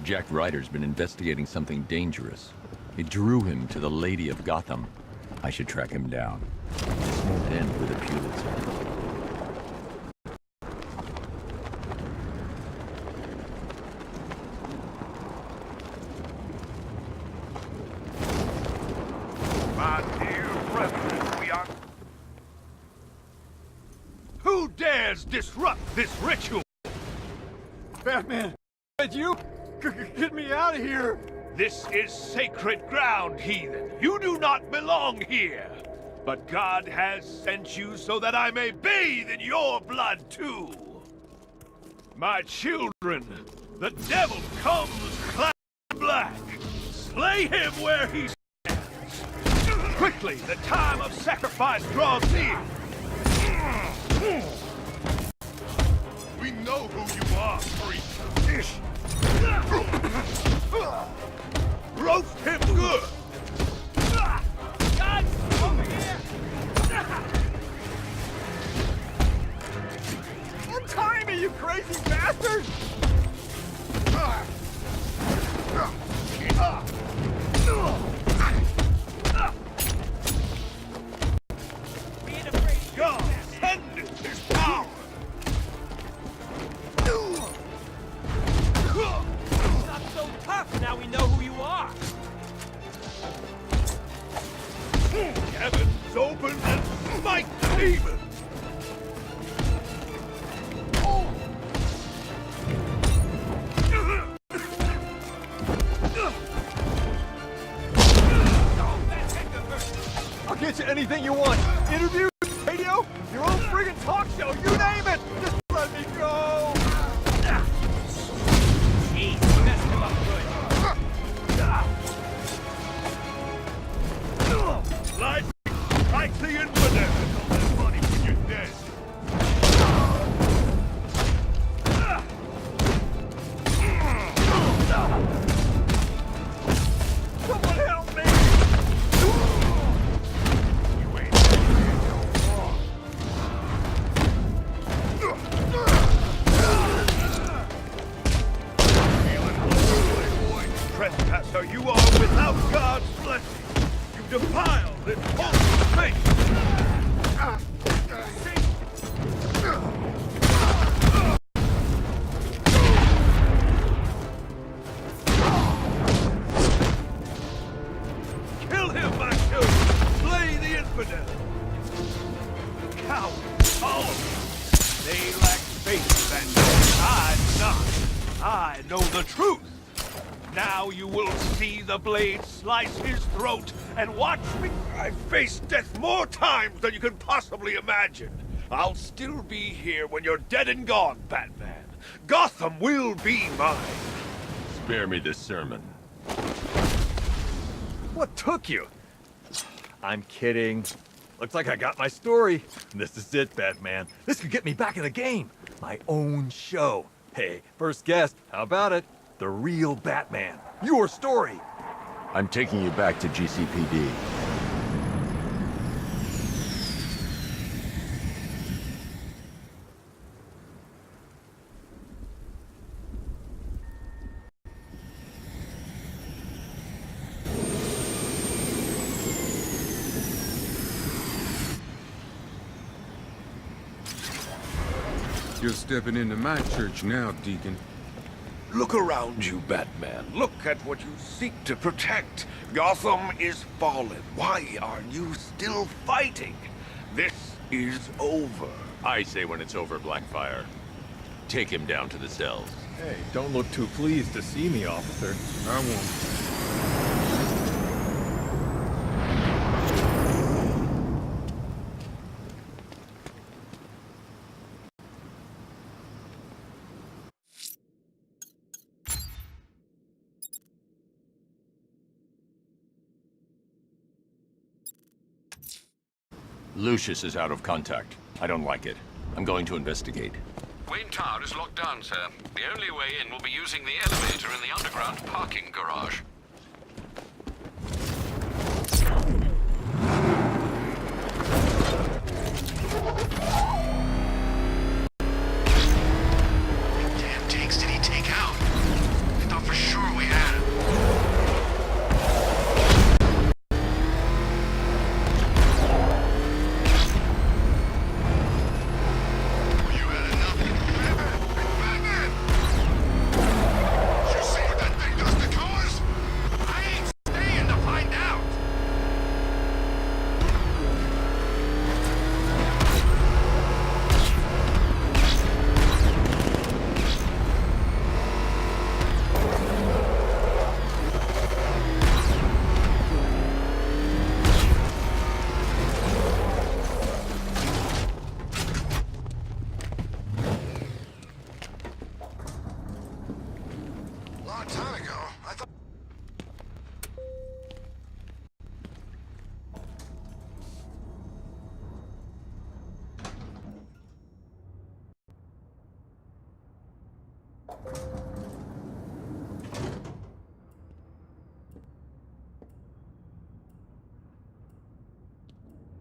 Jack Ryder's been investigating something dangerous. It drew him to the Lady of Gotham. I should track him down. This won't end with a Pulitzer. My dear brethren, we are... Who dares disrupt this ritual? Batman! Did you? Get me out of here! This is sacred ground, heathen. You do not belong here. But God has sent you so that I may bathe in your blood too. My children, the devil comes clad in black. Slay him where he stands. Quickly, the time of sacrifice draws near. We know who you are, priest. Roast him good! Guys, over here! Untie me, you crazy bastard! God, send it his power! Not so tough, now we know who you are! Heavens open and smite the demon! I'll get you anything you want. Interview, radio, your own friggin' talk show, you name it! Just let me go! Jeez, you messed him up good. Light like the infidel on their body when you're dead. Someone help me! You ain't no wrong. Feeling playboy, trespasser, you are without God's blessing. You defile this holy faith. Kill him, my children! Slay the infidel! Cowards, all of them! They lack faith, and I not. I know the truth! Now you will see the blade slice his throat, and watch me. I faced death more times than you can possibly imagine. I'll still be here when you're dead and gone, Batman. Gotham will be mine. Spare me this sermon. What took you? I'm kidding. Looks like I got my story. This is it, Batman. This could get me back in the game. My own show. Hey, first guest, how about it? The real Batman. Your story. I'm taking you back to GCPD. You're stepping into my church now, Deacon. Look around you, Batman. Look at what you seek to protect. Gotham is fallen. Why are you still fighting? This is over. I say when it's over, Blackfire. Take him down to the cells. Hey, don't look too pleased to see me, officer. I won't. Lucius is out of contact. I don't like it. I'm going to investigate. Wayne Tower is locked down, sir. The only way in will be using the elevator in the underground parking garage. What damn tanks did he take out? I thought for sure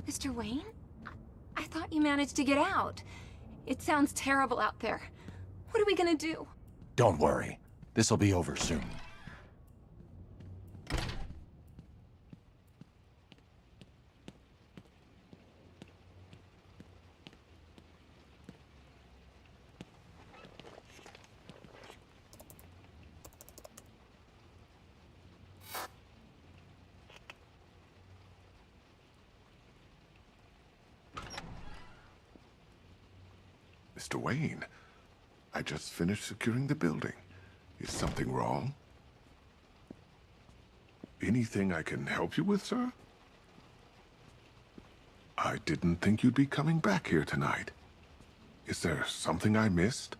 Mr. Wayne? I thought you managed to get out. It sounds terrible out there. What are we gonna do? Don't worry. This'll be over soon. Mr. Wayne, I just finished securing the building. Is something wrong? Anything I can help you with, sir? I didn't think you'd be coming back here tonight. Is there something I missed?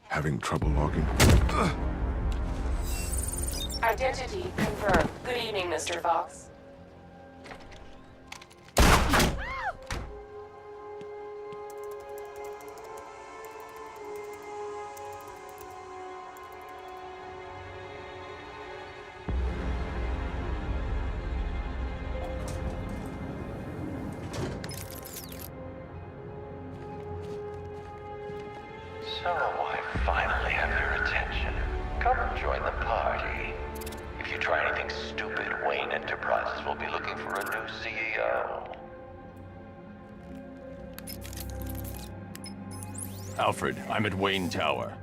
Having trouble logging? Identity confirmed. Good evening, Mr. Fox. So I finally have your attention. Come join the party. If you try anything stupid, Wayne Enterprises will be looking for a new CEO. Alfred, I'm at Wayne Tower.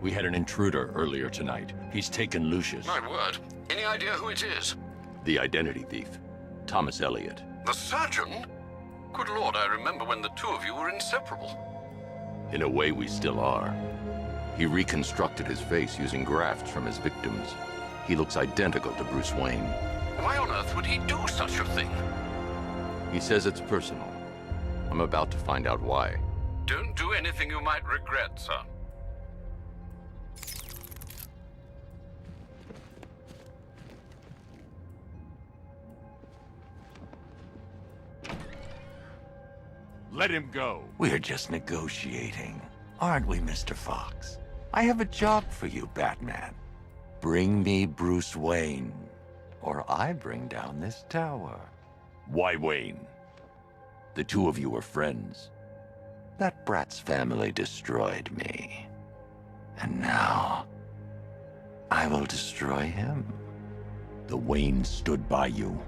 We had an intruder earlier tonight. He's taken Lucius. My word. Any idea who it is? The identity thief. Thomas Elliot. The surgeon? Good lord, I remember when the two of you were inseparable. In a way, we still are. He reconstructed his face using grafts from his victims. He looks identical to Bruce Wayne. Why on earth would he do such a thing? He says it's personal. I'm about to find out why. Don't do anything you might regret, sir. Let him go. We're just negotiating, aren't we, Mr. Fox? I have a job for you, Batman. Bring me Bruce Wayne, or I bring down this tower. Why Wayne? The two of you are friends. That brat's family destroyed me. And now, I will destroy him. The Wayne stood by you.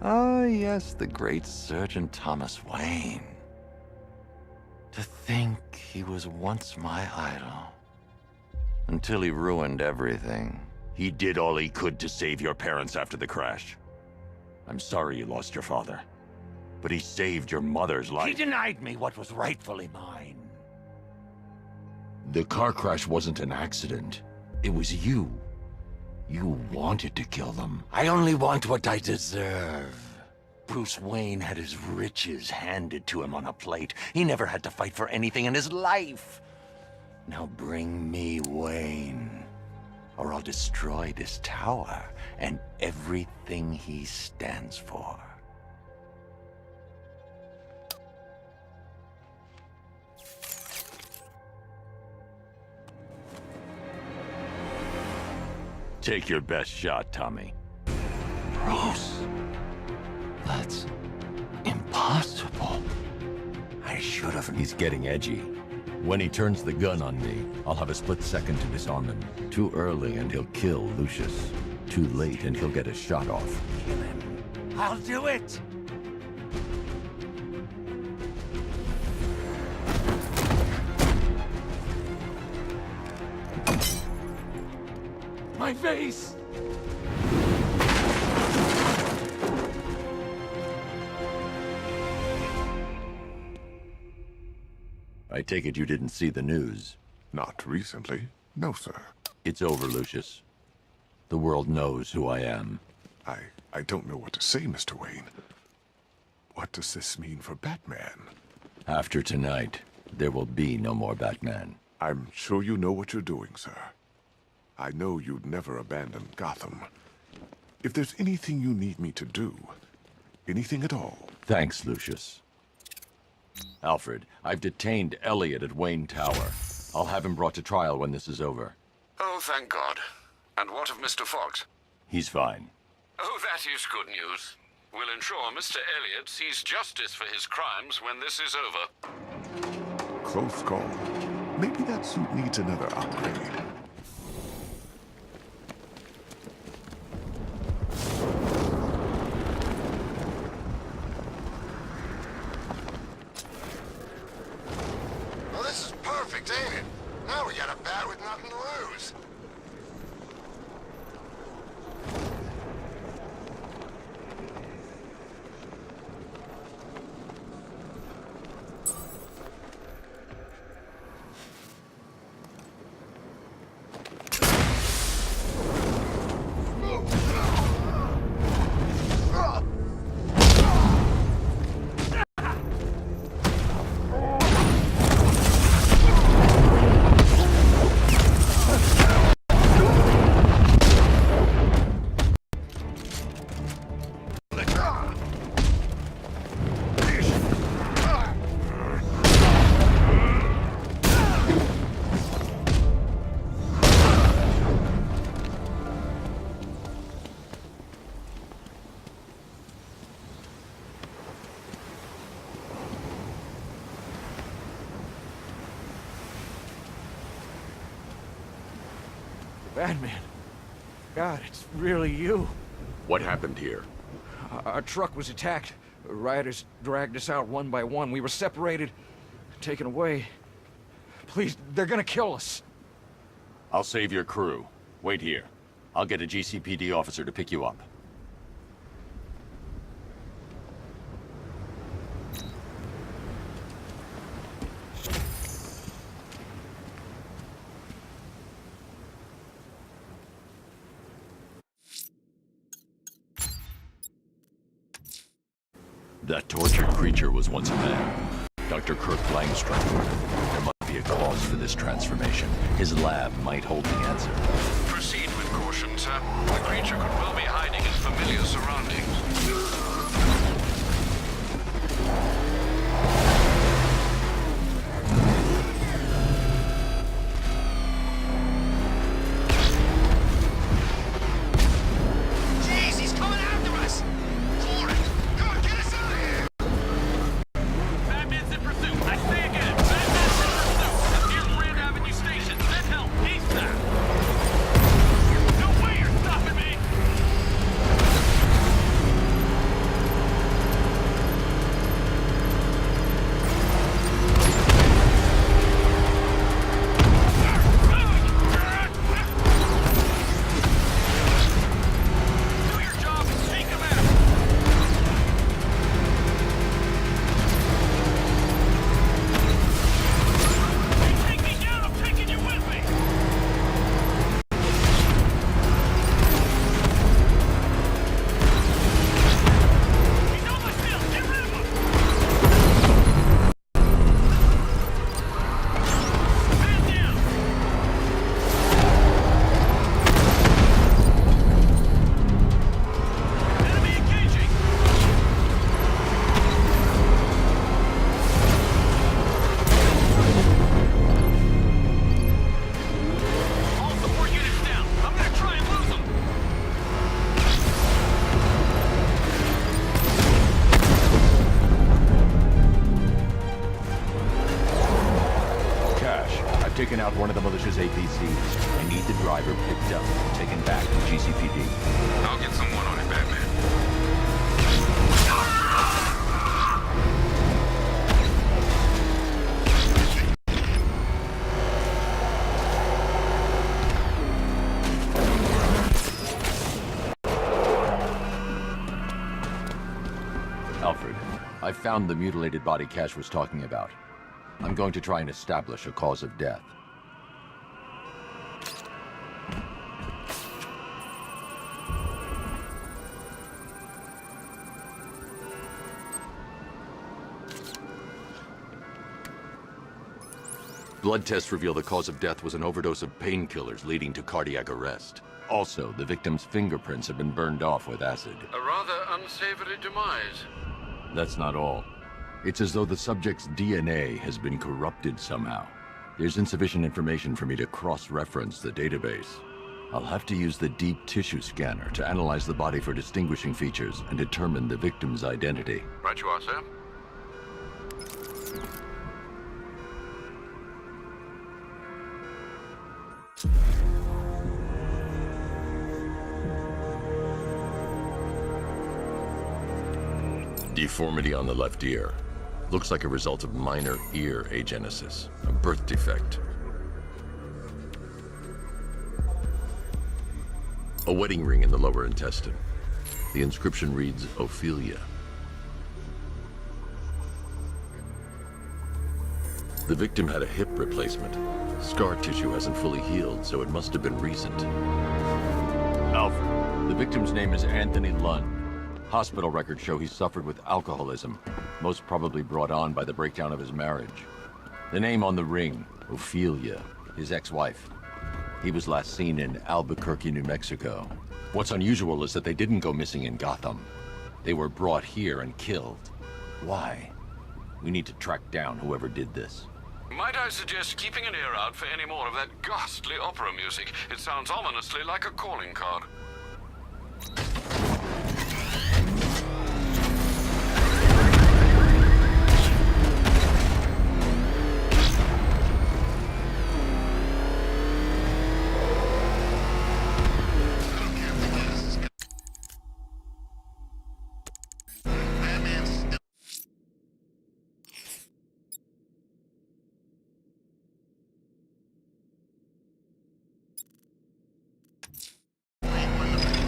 Ah, yes, the great Surgeon Thomas Wayne. To think he was once my idol. Until he ruined everything. He did all he could to save your parents after the crash. I'm sorry you lost your father. But he saved your mother's life. He denied me what was rightfully mine. The car crash wasn't an accident. It was you. You wanted to kill them. I only want what I deserve. Bruce Wayne had his riches handed to him on a plate. He never had to fight for anything in his life. Now bring me Wayne, or I'll destroy this tower and everything he stands for. Take your best shot, Tommy. Bruce, that's impossible. I should have... He's getting edgy. When he turns the gun on me, I'll have a split second to disarm him. Too early and he'll kill Lucius. Too late and he'll get a shot off. Kill him. I'll do it! My face! I take it you didn't see the news. Not recently. No, sir. It's over, Lucius. The world knows who I am. I don't know what to say, Mr. Wayne. What does this mean for Batman? After tonight, there will be no more Batman. I'm sure you know what you're doing, sir. I know you'd never abandon Gotham. If there's anything you need me to do, anything at all... Thanks, Lucius. Alfred, I've detained Elliot at Wayne Tower. I'll have him brought to trial when this is over. Oh, thank God. And what of Mr. Fox? He's fine. Oh, that is good news. We'll ensure Mr. Elliot sees justice for his crimes when this is over. Close call. Maybe that suit needs another upgrade. Well, this is perfect, ain't it? Now we got a bat with nothing to lose. Batman. God, it's really you. What happened here? Our truck was attacked. Rioters dragged us out one by one. We were separated, taken away. Please, they're gonna kill us. I'll save your crew. Wait here. I'll get a GCPD officer to pick you up. That tortured creature was once a man. Dr. Kirk Langstrom. There must be a cause for this transformation. His lab might hold the answer. Proceed with caution, sir. The creature could well be hiding in familiar surroundings. Taken out one of the militia's APCs. I need the driver picked up and taken back to GCPD. I'll get someone on it, Batman. Alfred, I found the mutilated body Cash was talking about. I'm going to try and establish a cause of death. Blood tests reveal the cause of death was an overdose of painkillers leading to cardiac arrest. Also, the victim's fingerprints have been burned off with acid. A rather unsavory demise. That's not all. It's as though the subject's DNA has been corrupted somehow. There's insufficient information for me to cross-reference the database. I'll have to use the deep tissue scanner to analyze the body for distinguishing features and determine the victim's identity. Right you are, sir. Deformity on the left ear. Looks like a result of minor ear agenesis, a birth defect. A wedding ring in the lower intestine. The inscription reads, Ophelia. The victim had a hip replacement. Scar tissue hasn't fully healed, so it must have been recent. Alfred, the victim's name is Anthony Lunn. Hospital records show he suffered with alcoholism, most probably brought on by the breakdown of his marriage. The name on the ring, Ophelia, his ex-wife. He was last seen in Albuquerque, New Mexico. What's unusual is that they didn't go missing in Gotham. They were brought here and killed. Why? We need to track down whoever did this. Might I suggest keeping an ear out for any more of that ghastly opera music? It sounds ominously like a calling card.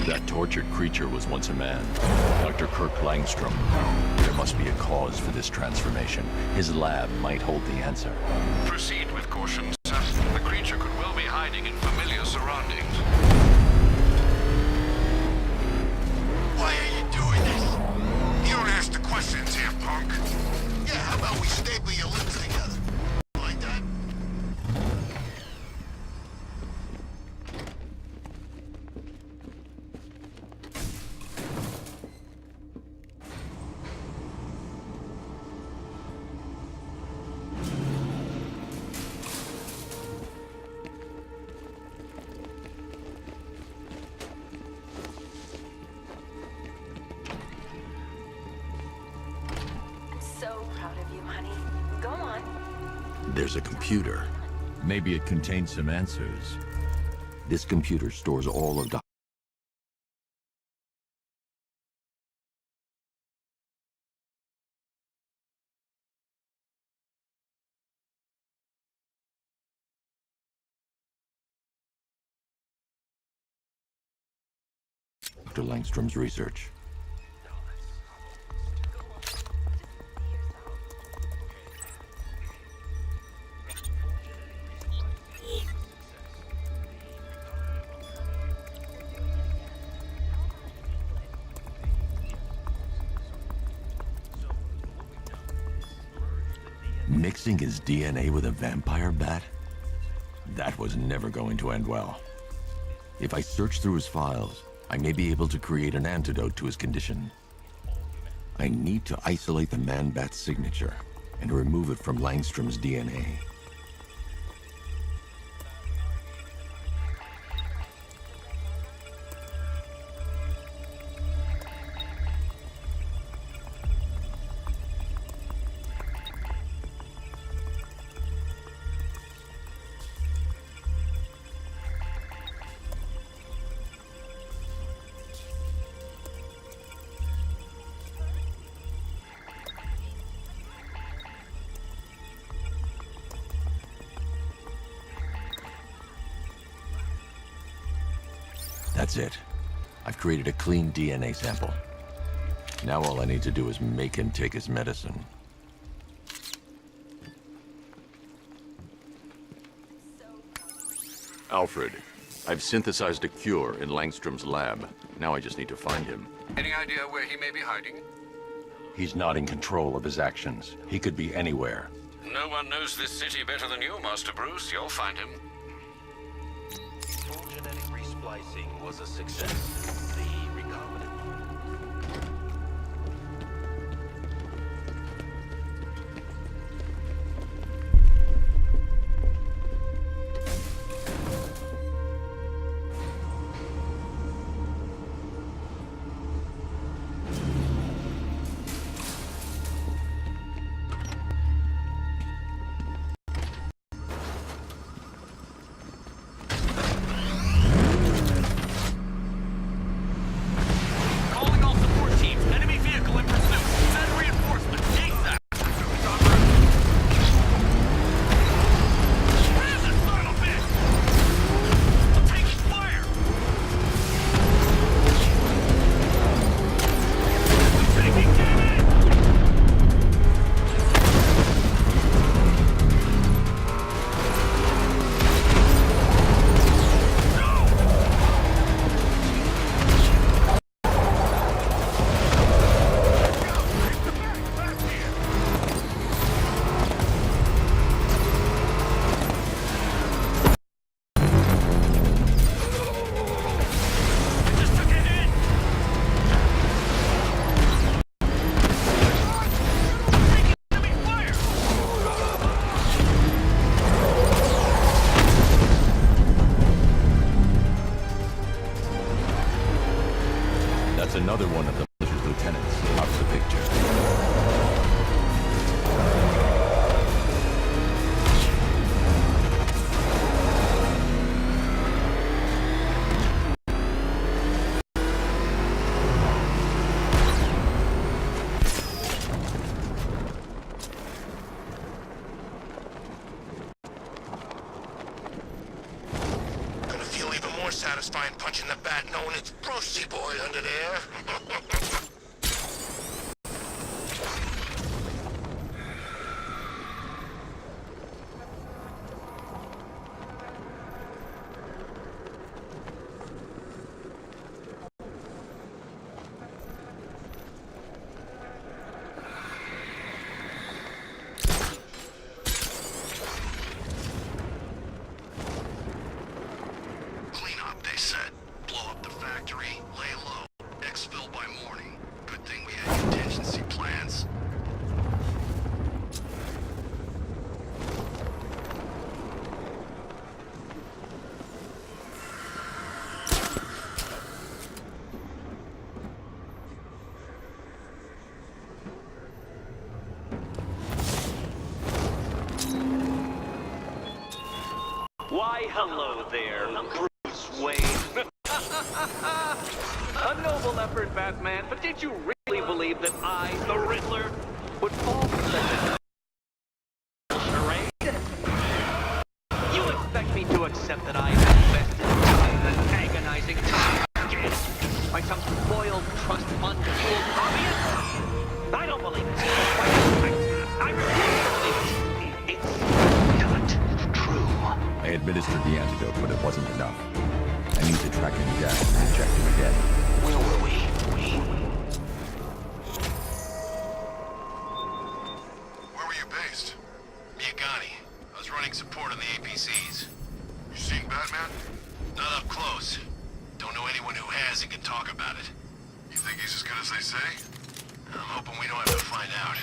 That tortured creature was once a man, Dr. Kirk Langstrom. There must be a cause for this transformation. His lab might hold the answer. Proceed with caution, sir. The creature could well be hiding in familiar surroundings. Why are you doing this? You don't ask the questions here, punk. Yeah, how about we staple your lips together? Like that? So proud of you, honey. Go on. There's a computer. Maybe it contains some answers. This computer stores all of Dr. Langstrom's research. Mixing his DNA with a vampire bat? That was never going to end well. If I search through his files, I may be able to create an antidote to his condition. I need to isolate the man-bat's signature and remove it from Langstrom's DNA. That's it. I've created a clean DNA sample. Now all I need to do is make him take his medicine. Alfred, I've synthesized a cure in Langstrom's lab. Now I just need to find him. Any idea where he may be hiding? He's not in control of his actions. He could be anywhere. No one knows this city better than you, Master Bruce. You'll find him. Full genetic resplicing was a success. The recombinant... out of the picture. Gonna feel even more satisfying punching the bat knowing it's Brucey boy under there. Clean up, they said. Blow up the factory, lay low. Exfil by morning. Good thing we had contingency plans. Why, hello there, Bruce Wayne. A noble effort, Batman, but did you really believe that I, the Riddler, would fall for such a charade? You expect me to accept that I have invested time and agonizing time again by some spoiled trust fund fueled hobbyist? I don't believe it. I refuse to believe it. It's not true. I administered the antidote, but it wasn't enough. I need to track him down and inject him again. Where were we? Where were you based? Miyagani. I was running support on the APCs. You seen Batman? Not up close. Don't know anyone who has and can talk about it. You think he's as good as they say? I'm hoping we don't have to find out.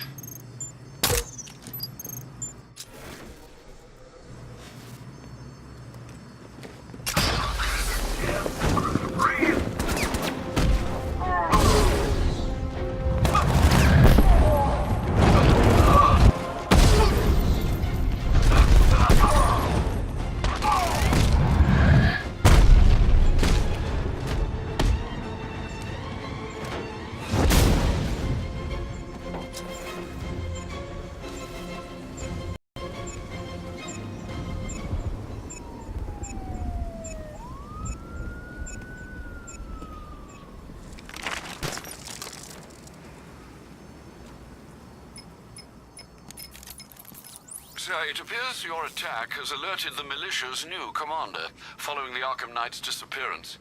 Sir, it appears your attack has alerted the militia's new commander, following the Arkham Knight's disappearance.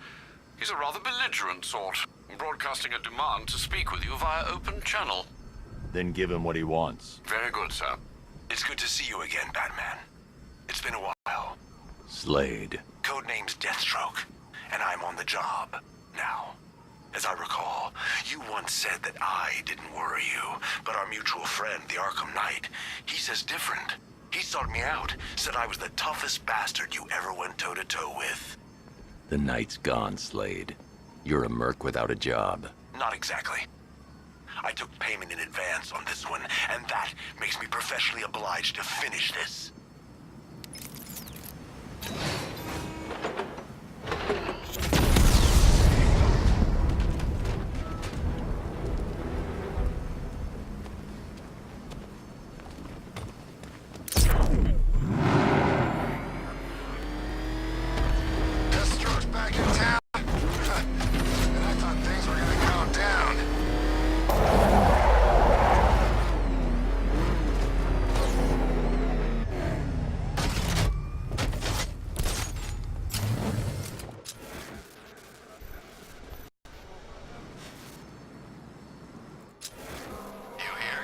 He's a rather belligerent sort, broadcasting a demand to speak with you via open channel. Then give him what he wants. Very good, sir. It's good to see you again, Batman. It's been a while. Slade. Codename's Deathstroke, and I'm on the job now. As I recall, you once said that I didn't worry you, but our mutual friend, the Arkham Knight, he says different. He sought me out, said I was the toughest bastard you ever went toe-to-toe with. The night's gone, Slade. You're a merc without a job. Not exactly. I took payment in advance on this one, and that makes me professionally obliged to finish this. Deathstroke's back in town. And I thought things were gonna calm down. You here?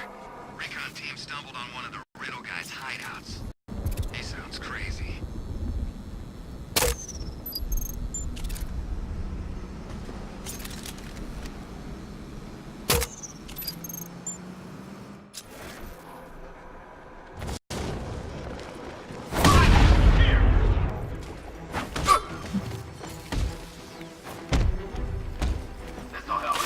Recon team stumbled on one of the Riddle guy's hideouts. He sounds crazy. This'll help.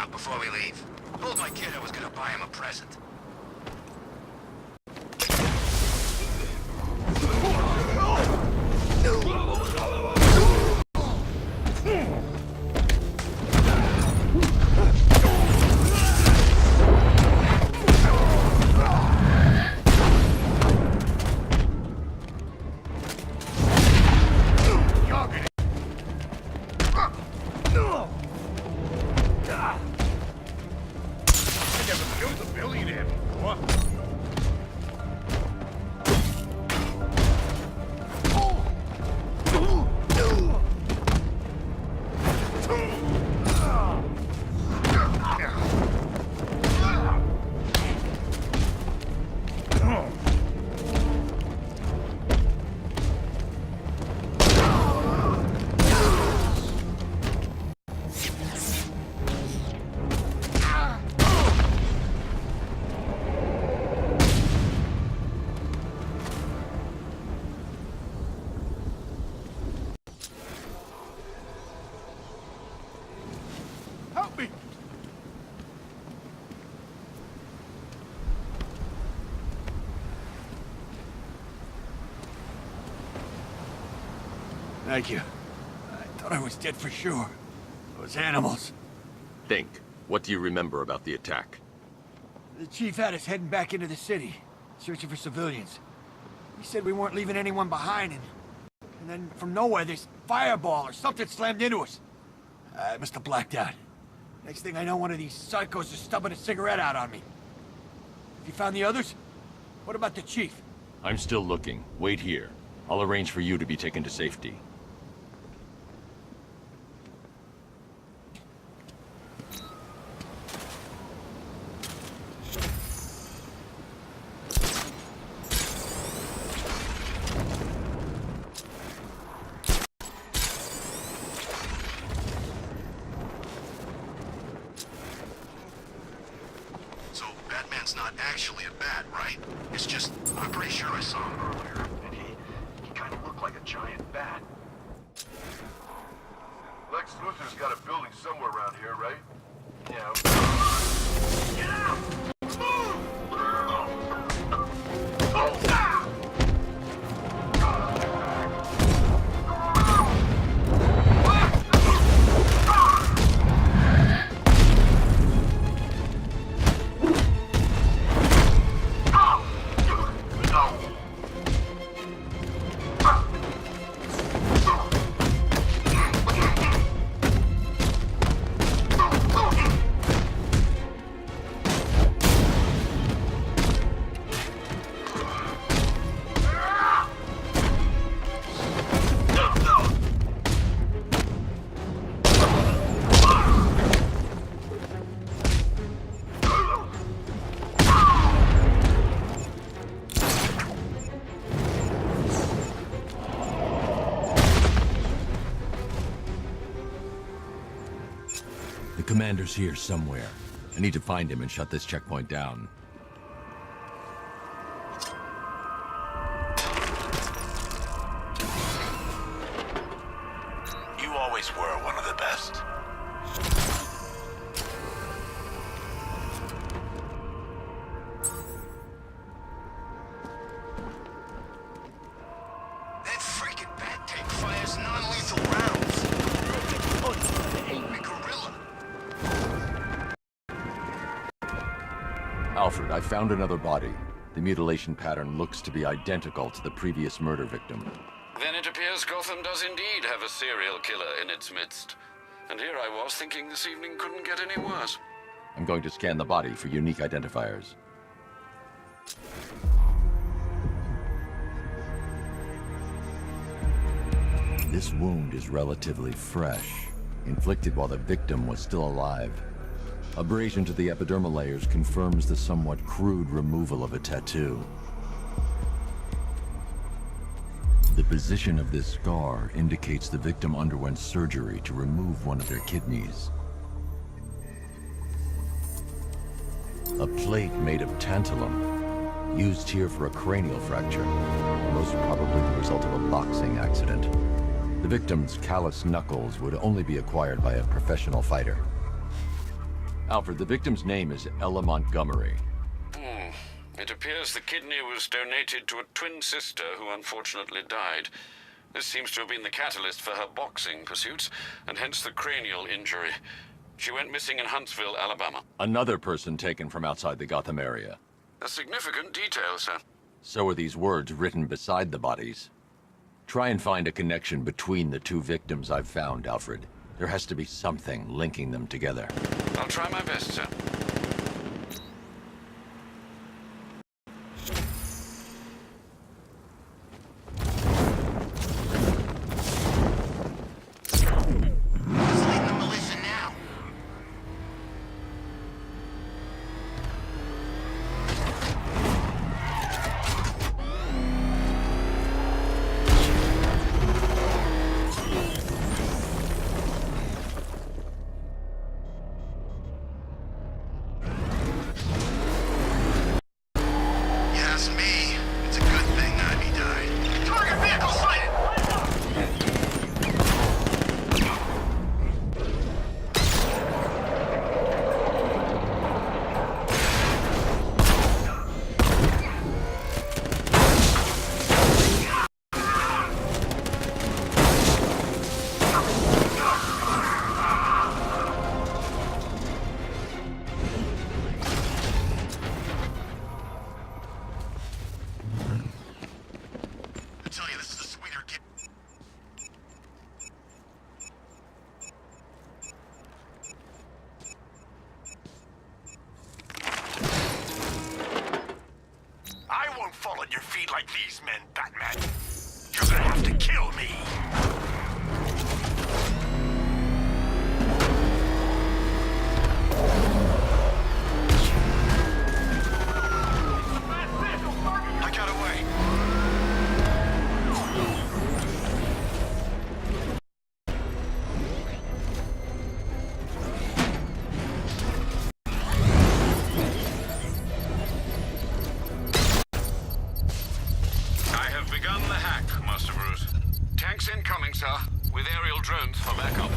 out before we leave. Told my kid I was gonna buy him a present. Thank you. I thought I was dead for sure. Those animals. Think. What do you remember about the attack? The chief had us heading back into the city, searching for civilians. He said we weren't leaving anyone behind, and then from nowhere this fireball or something slammed into us. I must have blacked out. Next thing I know, one of these psychos is stubbing a cigarette out on me. Have you found the others? What about the chief? I'm still looking. Wait here. I'll arrange for you to be taken to safety. So, Batman's not actually a bat, right? It's just, I'm pretty sure I saw him earlier, and he kind of looked like a giant bat. Lex Luthor's got a building somewhere around here, right? Yeah. Get out! The commander's here somewhere. I need to find him and shut this checkpoint down. You always were one of the best. That freaking bat tank fires non-lethal rounds. Angry gorilla. Alfred, I found another body. The mutilation pattern looks to be identical to the previous murder victim. Then it appears Gotham does indeed have a serial killer in its midst. And here I was thinking this evening couldn't get any worse. I'm going to scan the body for unique identifiers. This wound is relatively fresh, inflicted while the victim was still alive. Abrasion to the epidermal layers confirms the somewhat crude removal of a tattoo. The position of this scar indicates the victim underwent surgery to remove one of their kidneys. A plate made of tantalum, used here for a cranial fracture, most probably the result of a boxing accident. The victim's calloused knuckles would only be acquired by a professional fighter. Alfred, the victim's name is Ella Montgomery. It appears the kidney was donated to a twin sister who unfortunately died. This seems to have been the catalyst for her boxing pursuits, and hence the cranial injury. She went missing in Huntsville, Alabama. Another person taken from outside the Gotham area. A significant detail, sir. So are these words written beside the bodies. Try and find a connection between the two victims I've found, Alfred. There has to be something linking them together. I'll try my best, sir. Like these men, Batman. You're gonna have to kill me. I got away. Tanks incoming, sir, with aerial drones for backup.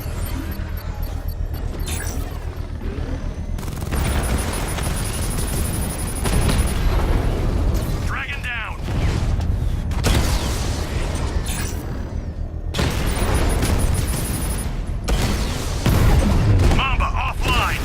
Dragon down! Mamba offline!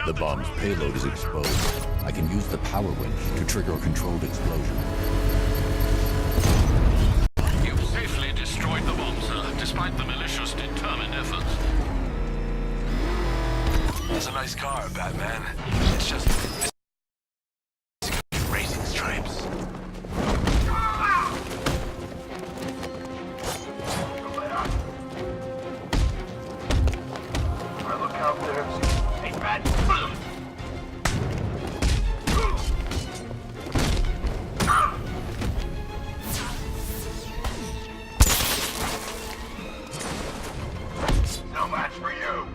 The bomb's payload is exposed. I can use the power winch to trigger a controlled explosion. You've safely destroyed the bomb, sir, despite the militia's determined efforts. It's a nice car, Batman. It's just... racing stripes. I look out there. Hey, Bat! No match for you!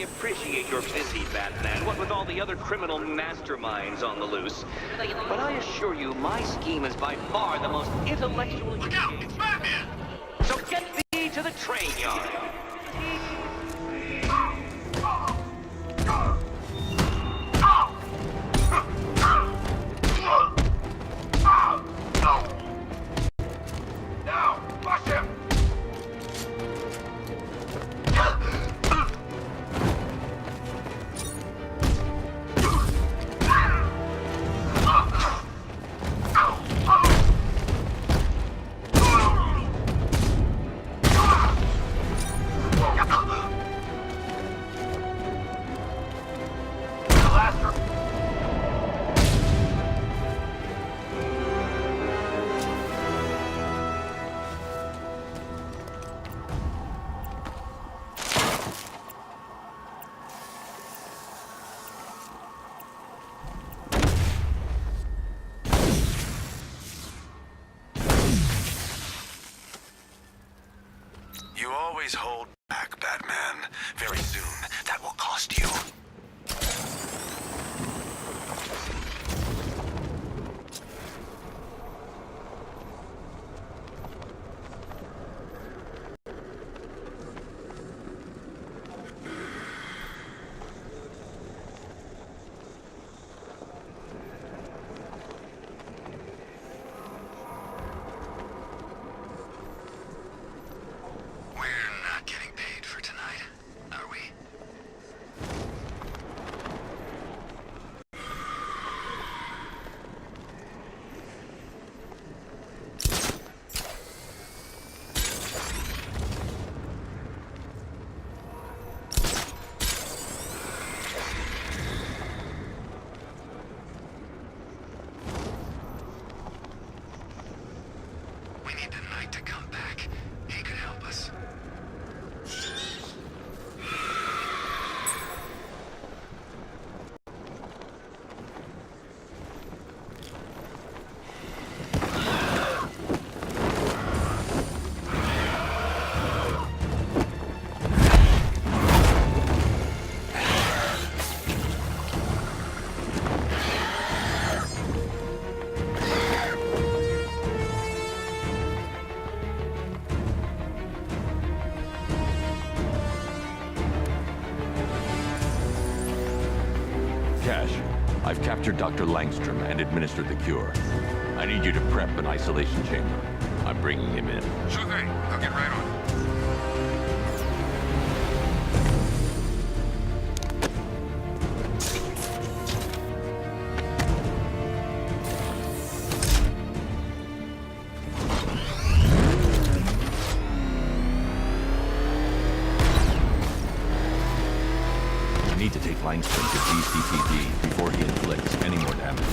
appreciate you're busy, Batman, what with all the other criminal masterminds on the loose. But I assure you, my scheme is by far the most intellectual... Look out! It's Batman! So get thee to the train yard. Now, watch him! You always hold back, Batman. Very soon, that will cost you. Cash, I've captured Dr. Langstrom and administered the cure. I need you to prep an isolation chamber. I'm bringing him in. Sure thing. I'll get right on it. I need to take Langstrom to DCPD before he inflicts any more damage.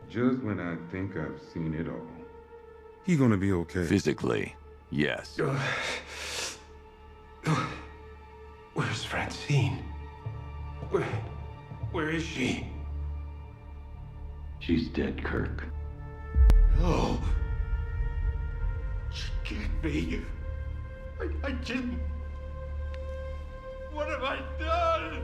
Just when I think I've seen it all. He gonna be okay. Physically, yes. Where's Francine? Where is she? She's dead, Kirk. No. She can't be. I didn't. What have I done?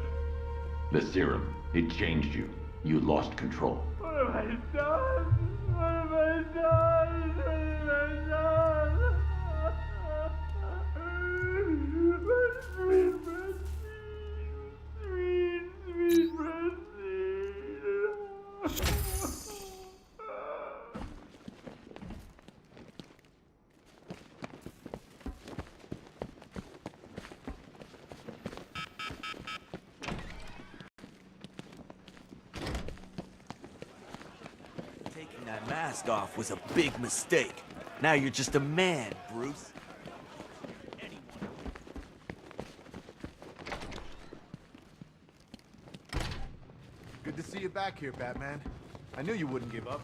The serum, it changed you. You lost control. What have I done? What have I done? What have I done? Sweet Francine. Sweet Francine. Taking that mask off was a big mistake. Now you're just a man, Bruce. Good to see you back here, Batman. I knew you wouldn't give up.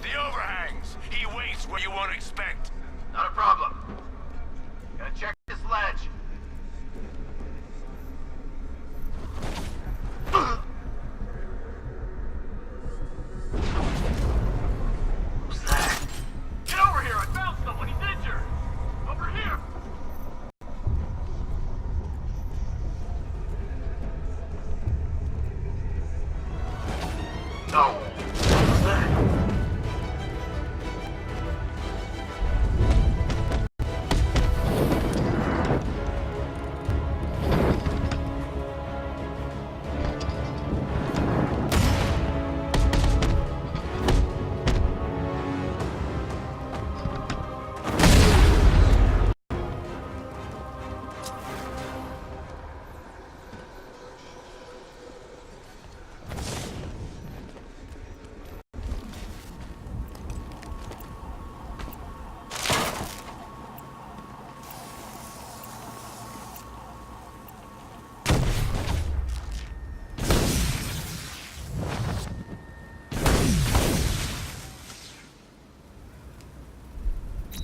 The overhangs. He waits where you won't expect. Not a problem. Gotta check this ledge. Who's that? Get over here! I found someone! He's injured! Over here! No. Who's that?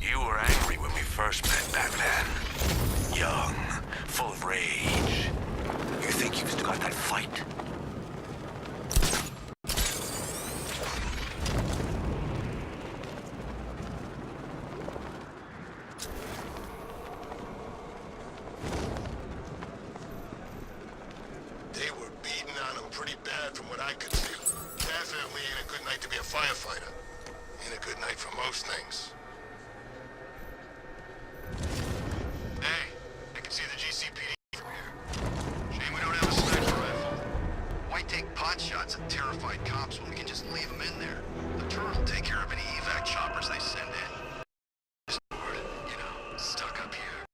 You were angry when we first met, Batman. Young, full of rage. You think you've still got that fight? They were beating on him pretty bad from what I could see. Definitely ain't a good night to be a firefighter. Ain't a good night for most things. Hey, I can see the GCPD from here. Shame we don't have a sniper rifle. Why take pot shots at terrified cops when we can just leave them in there? The turret will take care of any evac choppers they send in. Just bored, you know, stuck up here.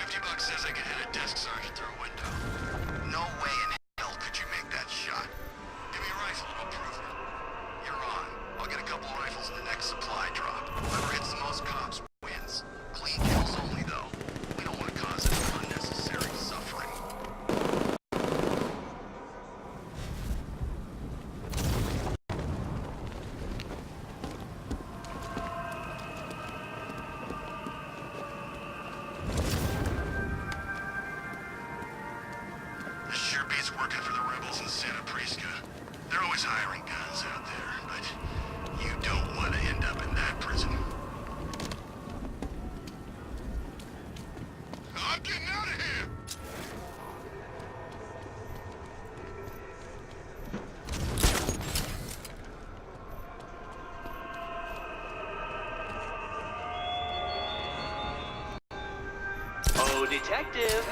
$50 says I can hit a desk sergeant through a window. No way in hell could you make that shot. Give me a rifle and I'll prove it. You're on. I'll get a couple rifles in the next supply drop. Whoever hits the most cops wins. Clean kills only, though. We don't want to cause it. was hiring guns out there, but you don't want to end up in that prison. I'm getting out of here! Oh, detective.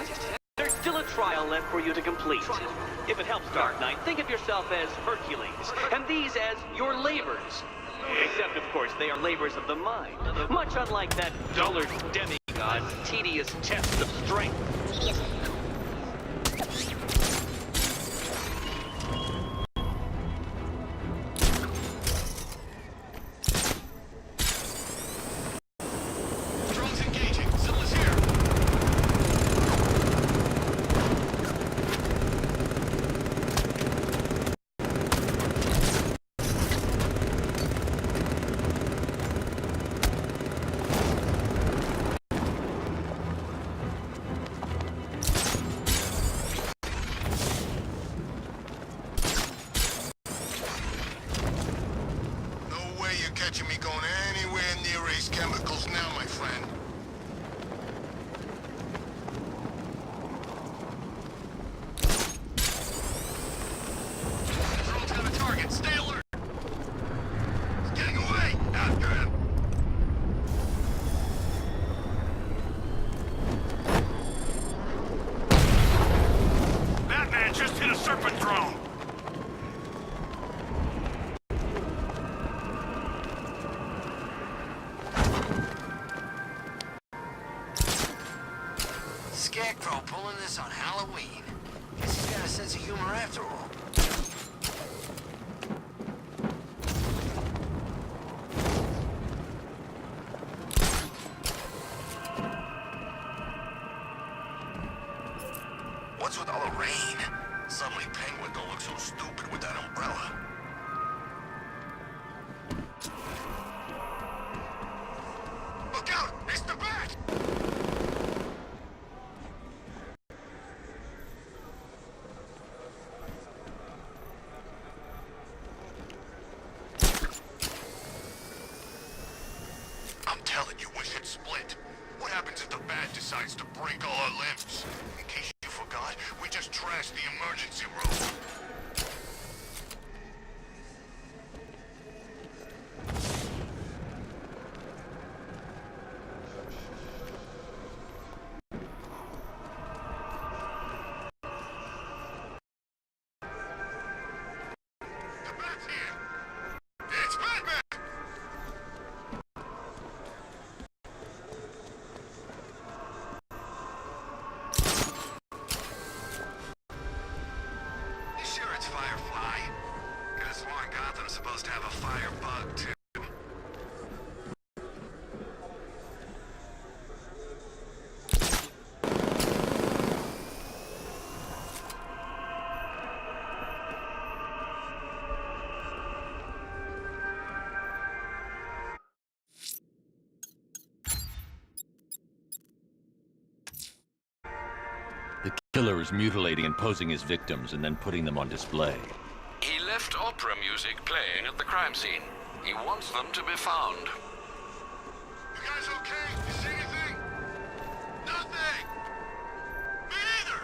There's still a trial left for you to complete. If it helps, Dark Knight, think of yourself as Hercules, and these as your labors. Except, of course, they are labors of the mind, much unlike that dullard demigod's tedious test of strength. Drones engaging. Zilla's here. No way you're catching me going anywhere near Ace Chemicals now, my friend. Drone's got a target. Stay alert. He's getting away. After him. Batman just hit a Serpent drone. Scarecrow pulling this on Halloween. Guess he's got a sense of humor after all. What's with all the rain? Suddenly Penguin don't look so stupid with that umbrella. Look out! It's the Bat! I'm telling you, we should split. What happens if the Bat decides to break all our limbs? In case you forgot, we just trashed the emergency room. The Bat's here! It's Batman! You sure it's Firefly? Could've sworn Gotham's supposed to have a fire bug, too. The killer is mutilating and posing his victims and then putting them on display. He left opera music playing at the crime scene. He wants them to be found. You guys okay? You see anything? Nothing! Me either!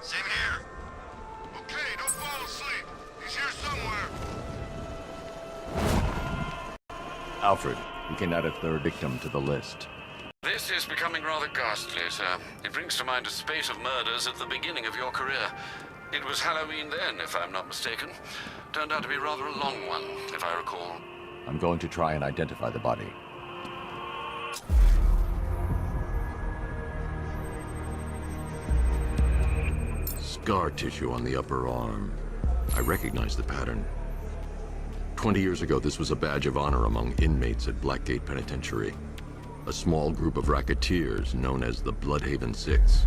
Same here. Okay, don't fall asleep. He's here somewhere. Alfred, we can add a third victim to the list. This is becoming rather ghastly, sir. It brings to mind a spate of murders at the beginning of your career. It was Halloween then, if I'm not mistaken. Turned out to be rather a long one, if I recall. I'm going to try and identify the body. Scar tissue on the upper arm. I recognize the pattern. 20 years ago, this was a badge of honor among inmates at Blackgate Penitentiary. A small group of racketeers known as the Bloodhaven Six.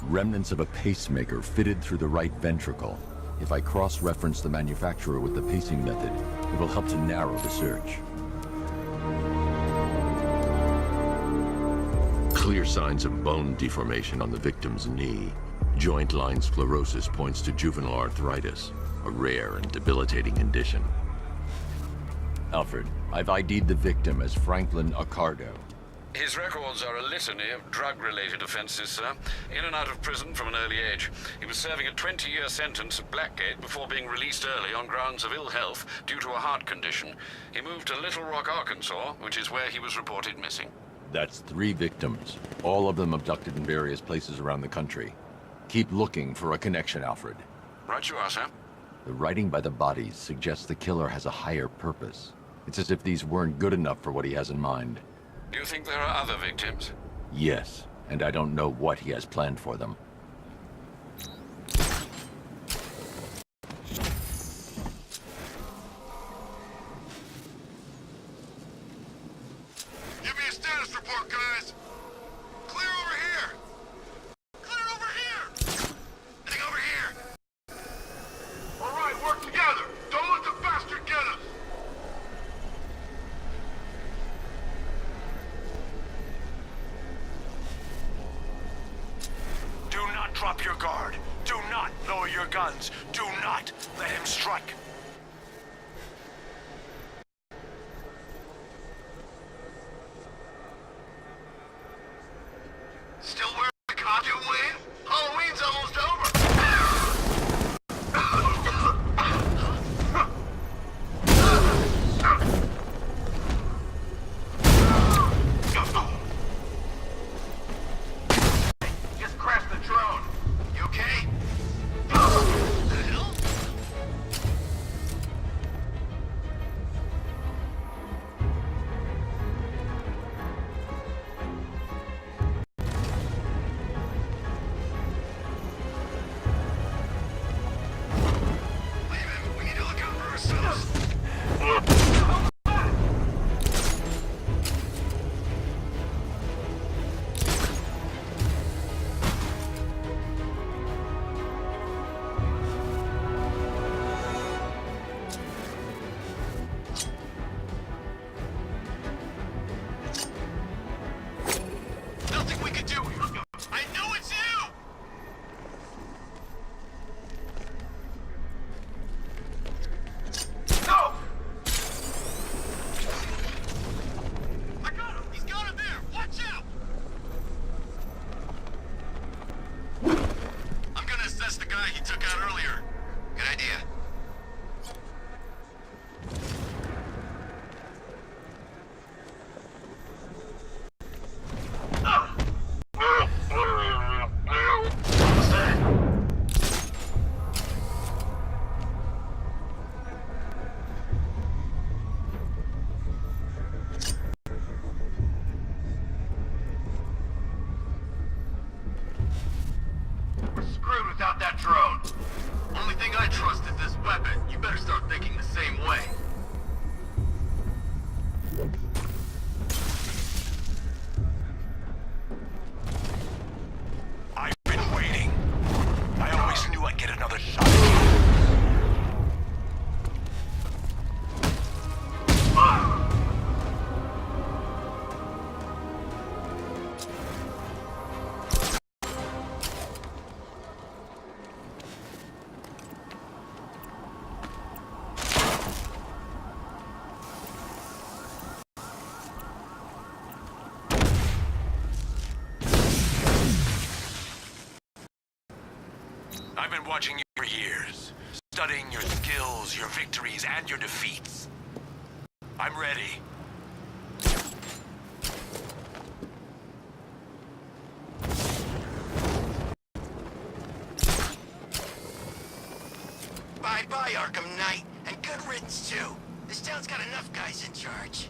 Remnants of a pacemaker fitted through the right ventricle. If I cross-reference the manufacturer with the pacing method, it will help to narrow the search. Clear signs of bone deformation on the victim's knee. Joint line sclerosis points to juvenile arthritis, a rare and debilitating condition. Alfred, I've ID'd the victim as Franklin Accardo. His records are a litany of drug-related offenses, sir. In and out of prison from an early age. He was serving a 20-year sentence at Blackgate before being released early on grounds of ill health due to a heart condition. He moved to Little Rock, Arkansas, which is where he was reported missing. That's 3 victims, all of them abducted in various places around the country. Keep looking for a connection, Alfred. Right you are, sir. The writing by the bodies suggests the killer has a higher purpose. It's as if these weren't good enough for what he has in mind. Do you think there are other victims? Yes, and I don't know what he has planned for them. Give me a status report, guys. Clear over here. Clear over here. Heading over here. All right, work together. Don't let the bastard get us. Do not drop your guard. Do not lower your guns. Do not let him strike. Still wearing the costume, Wayne? Halloween's almost over. Just crashed the drone. You okay? The hell? Leave him. We need to look out for ourselves. Nothing we can do. I know it's you. No! I got him! He's got him there! Watch out! I'm gonna assess the guy he took out earlier. Good idea. We're screwed without that drone. Only thing I trust is this weapon. You better start thinking the same way. I've been waiting. I always knew I'd get another shot. I've been watching you for years, studying your skills, your victories, and your defeats. I'm ready. Bye-bye, Arkham Knight, and good riddance, too. This town's got enough guys in charge.